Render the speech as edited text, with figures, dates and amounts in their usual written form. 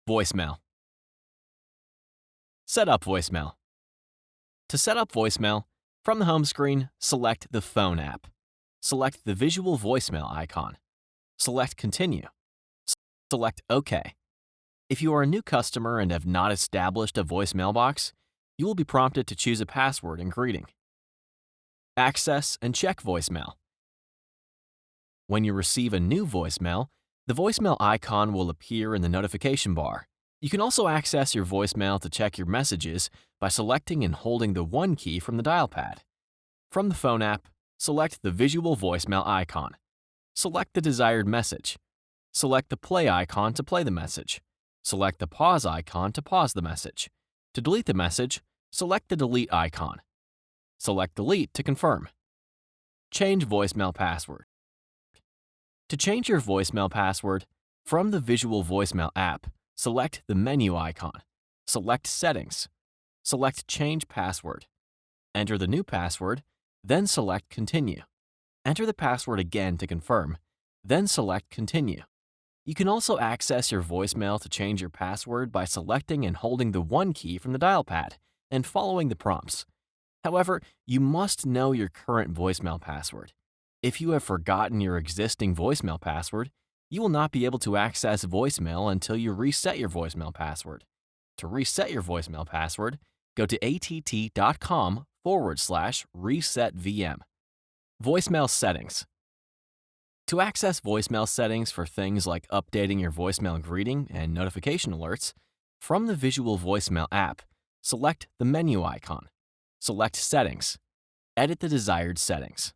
Voicemail. Set up voicemail. To set up voicemail, from the home screen, select the Phone app. Select the visual voicemail icon. Select Continue. Select OK. If you are a new customer and have not established a voicemail box, you will be prompted to choose a password and greeting. Access and check voicemail. When you receive a new voicemail, the voicemail icon will appear in the notification bar. You can also access your voicemail to check your messages by selecting and holding the 1 key from the dial pad. From the Phone app, select the visual voicemail icon. Select the desired message. Select the play icon to play the message. Select the pause icon to pause the message. To delete the message, select the delete icon. Select delete to confirm. Change voicemail password. To change your voicemail password, from the visual voicemail app, select the menu icon. Select Settings. Select Change Password. Enter the new password, then select Continue. Enter the password again to confirm, then select Continue. You can also access your voicemail to change your password by selecting and holding the 1 key from the dial pad and following the prompts. However, you must know your current voicemail password. If you have forgotten your existing voicemail password, you will not be able to access voicemail until you reset your voicemail password. To reset your voicemail password, go to att.com/resetvm. Voicemail settings. To access voicemail settings for things like updating your voicemail greeting and notification alerts, from the visual voicemail app, select the menu icon. Select Settings. Edit the desired settings.